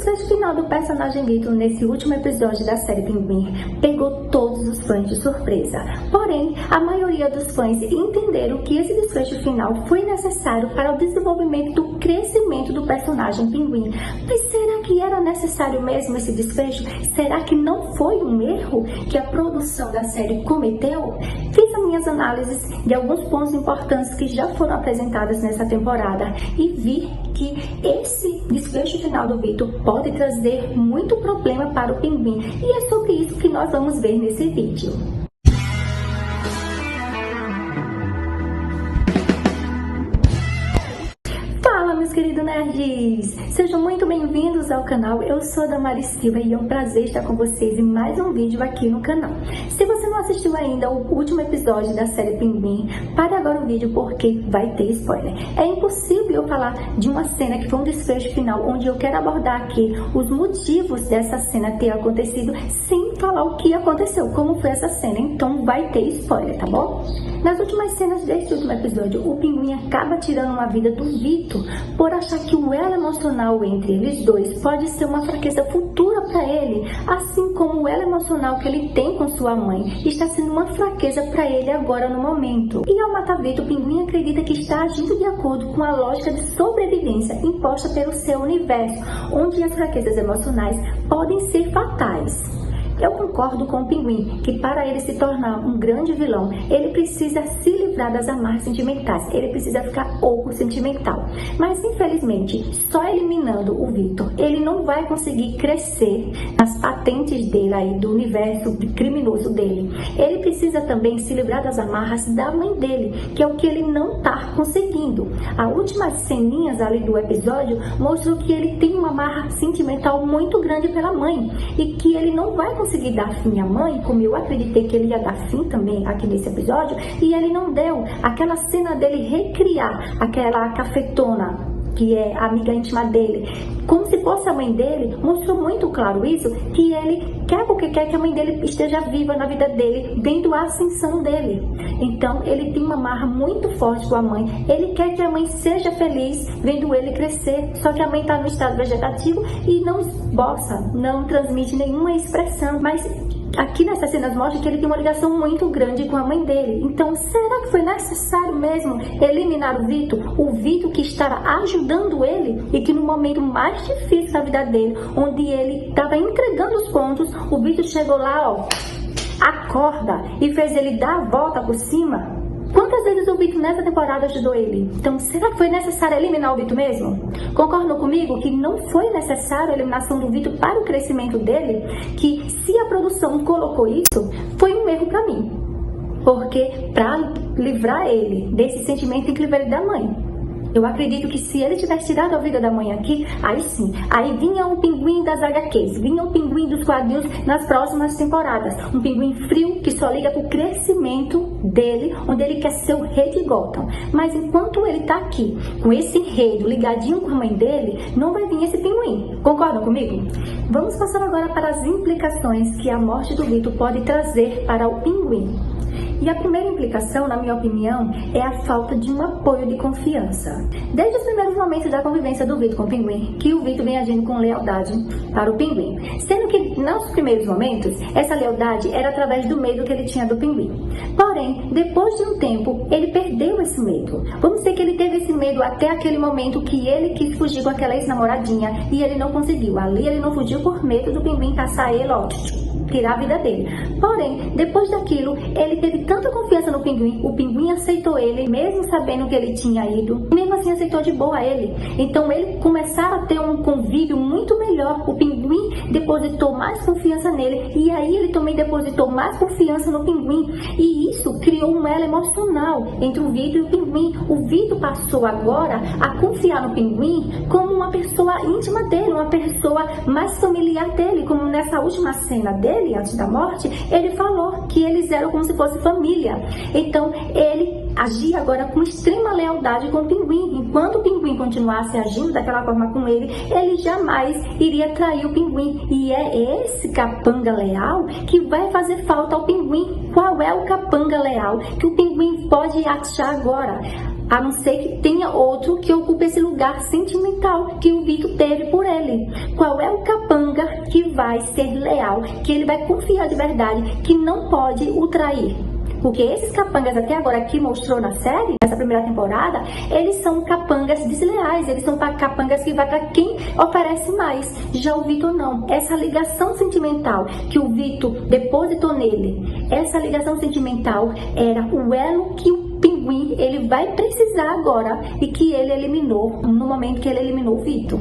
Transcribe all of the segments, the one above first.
desfecho final do personagem Vitor nesse último episódio da série Pinguim pegou todos os fãs de surpresa. Porém, a maioria dos fãs entenderam que esse desfecho final foi necessário para o desenvolvimento do crescimento do personagem Pinguim. Mas será que era necessário mesmo esse desfecho? Será que não foi um erro que a produção da série cometeu? Fiz as minhas análises de alguns pontos importantes que já foram apresentados nessa temporada e vi que esse desfecho final do Vitor pode trazer muito problema para o Pinguim, e é sobre isso que nós vamos ver nesse vídeo. Fala, meus queridos nerds! Sejam muito bem-vindos ao canal. Eu sou a Damaris Silva e é um prazer estar com vocês em mais um vídeo aqui no canal. Se você não assistiu ainda o último episódio da série Pinguim, pare agora o vídeo porque vai ter spoiler. É impossível eu falar de uma cena que foi um desfecho final, onde eu quero abordar aqui os motivos dessa cena ter acontecido, sem falar o que aconteceu, como foi essa cena. Então vai ter spoiler, tá bom? Nas últimas cenas deste último episódio, o Pinguim acaba tirando uma vida do Vitor por achar que o elo emocional entre eles dois pode ser uma fraqueza futura para ele, assim como o elo emocional que ele tem com sua mãe está sendo uma fraqueza para ele agora no momento. E ao matar Vitor, o Pinguim acredita que está agindo de acordo com a lógica de sobrevivência imposta pelo seu universo, onde as fraquezas emocionais podem ser fatais. Eu concordo com o Pinguim que para ele se tornar um grande vilão, ele precisa se livrar das amarras sentimentais, ele precisa ficar oco sentimental. Mas infelizmente, só eliminando o Vitor, ele não vai conseguir crescer nas patentes dele aí, do universo criminoso dele. Ele precisa também se livrar das amarras da mãe dele, que é o que ele não está conseguindo. As últimas ceninhas ali do episódio mostrou que ele tem uma amarra sentimental muito grande pela mãe e que ele não vai conseguir dar fim à mãe, como eu acreditei que ele ia dar fim também aqui nesse episódio, e ele não deu. Aquela cena dele recriar aquela cafetona, que é a amiga íntima dele, como se fosse a mãe dele, mostrou muito claro isso, que ele quer porque quer que a mãe dele esteja viva na vida dele, vendo a ascensão dele. Então ele tem uma amarra muito forte com a mãe, ele quer que a mãe seja feliz vendo ele crescer, só que a mãe está no estado vegetativo e não esboça, não transmite nenhuma expressão, mas aqui nessas cenas mostra que ele tem uma ligação muito grande com a mãe dele. Então, será que foi necessário mesmo eliminar o Vitor que estava ajudando ele e que no momento mais difícil da vida dele, onde ele estava entregando os pontos, o Vitor chegou lá, ó, acorda, e fez ele dar a volta por cima? Quantas vezes o Vitor nessa temporada ajudou ele? Então, será que foi necessário eliminar o Vitor mesmo? Concordam comigo que não foi necessário a eliminação do Vitor para o crescimento dele? Que se a produção colocou isso, foi um erro para mim. Porque para livrar ele desse sentimento, tem que livrar ele da mãe. Eu acredito que se ele tivesse tirado a vida da mãe aqui, aí sim, aí vinha um Pinguim das HQs, vinha um Pinguim dos quadrinhos nas próximas temporadas. Um Pinguim frio que só liga pro crescimento dele, onde ele quer ser o rei de Gotham. Mas enquanto ele tá aqui, com esse enredo ligadinho com a mãe dele, não vai vir esse Pinguim. Concordam comigo? Vamos passar agora para as implicações que a morte do Vitor pode trazer para o Pinguim. E a primeira implicação, na minha opinião, é a falta de um apoio de confiança. Desde os primeiros momentos da convivência do Vitor com o Pinguim, que o Vitor vem agindo com lealdade para o Pinguim. Sendo que, nos primeiros momentos, essa lealdade era através do medo que ele tinha do Pinguim. Porém, depois de um tempo, ele perdeu esse medo. Vamos dizer que ele teve esse medo até aquele momento que ele quis fugir com aquela ex-namoradinha e ele não conseguiu. Ali ele não fugiu por medo do Pinguim caçar ele, ó, tirar a vida dele. Porém, depois daquilo, ele teve tanta confiança no Pinguim, o Pinguim aceitou ele, mesmo sabendo que ele tinha ido, mesmo assim aceitou de boa ele. Então ele começaram a ter um convívio muito melhor. O Pinguim depositou mais confiança nele e aí ele também depositou mais confiança no Pinguim, e isso criou um elo emocional entre o Vitor e o Pinguim. O Vitor passou agora a confiar no Pinguim como uma pessoa íntima dele, uma pessoa mais familiar dele, como nessa última cena dele, antes da morte, ele falou que eles eram como se fosse família. Então ele agia agora com extrema lealdade com o Pinguim. Enquanto o Pinguim continuasse agindo daquela forma com ele, ele jamais iria trair o Pinguim. E é esse capanga leal que vai fazer falta ao Pinguim. Qual é o capanga leal que o Pinguim pode achar agora? A não ser que tenha outro que ocupe esse lugar sentimental que o Vitor teve por ele. Qual é o vai ser leal, que ele vai confiar de verdade, que não pode o trair. Porque esses capangas até agora que mostrou na série, nessa primeira temporada, eles são capangas desleais, eles são capangas que vai para quem oferece mais. Já o Vitor não. Essa ligação sentimental que o Vitor depositou nele, essa ligação sentimental era o elo que o Pinguim ele vai precisar agora e que ele eliminou no momento que ele eliminou o Vitor.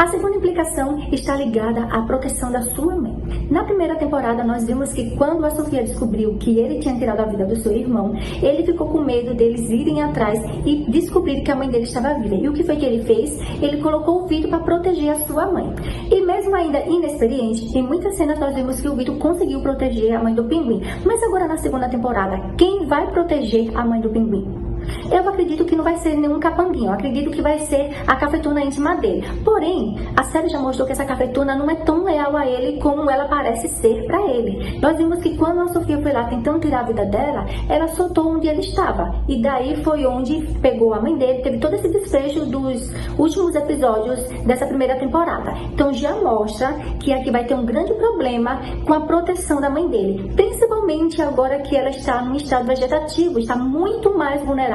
A segunda implicação está ligada à proteção da sua mãe. Na primeira temporada, nós vimos que quando a Sofia descobriu que ele tinha tirado a vida do seu irmão, ele ficou com medo deles irem atrás e descobrir que a mãe dele estava viva. E o que foi que ele fez? Ele colocou o Vitor para proteger a sua mãe. E mesmo ainda inexperiente, em muitas cenas nós vimos que o Vitor conseguiu proteger a mãe do Pinguim. Mas agora na segunda temporada, quem vai proteger a mãe do Pinguim? Eu acredito que não vai ser nenhum capanguinho, eu acredito que vai ser a cafetona íntima dele. Porém, a série já mostrou que essa cafetona não é tão leal a ele como ela parece ser pra ele. Nós vimos que quando a Sofia foi lá tentando tirar a vida dela, ela soltou onde ele estava. E daí foi onde pegou a mãe dele, teve todo esse desfecho dos últimos episódios dessa primeira temporada. Então já mostra que aqui vai ter um grande problema com a proteção da mãe dele. Principalmente agora que ela está num estado vegetativo, está muito mais vulnerável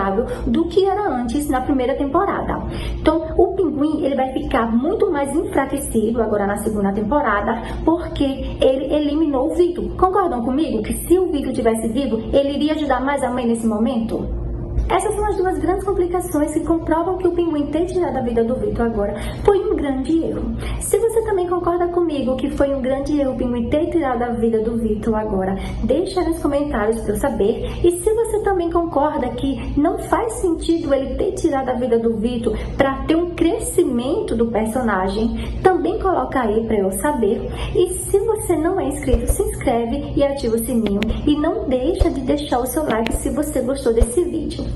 do que era antes na primeira temporada. Então, o Pinguim ele vai ficar muito mais enfraquecido agora na segunda temporada, porque ele eliminou o Vitor. Concordam comigo que se o Vitor tivesse vivo, ele iria ajudar mais a mãe nesse momento? Essas são as duas grandes complicações que comprovam que o Pinguim ter tirado a vida do Vitor agora foi um grande erro. Se você também concorda comigo que foi um grande erro o Pinguim ter tirado a vida do Vitor agora, deixa nos comentários para eu saber. E se você também concorda que não faz sentido ele ter tirado a vida do Vitor para ter um crescimento do personagem, também coloca aí para eu saber. E se você não é inscrito, se inscreve e ativa o sininho. E não deixa de deixar o seu like se você gostou desse vídeo.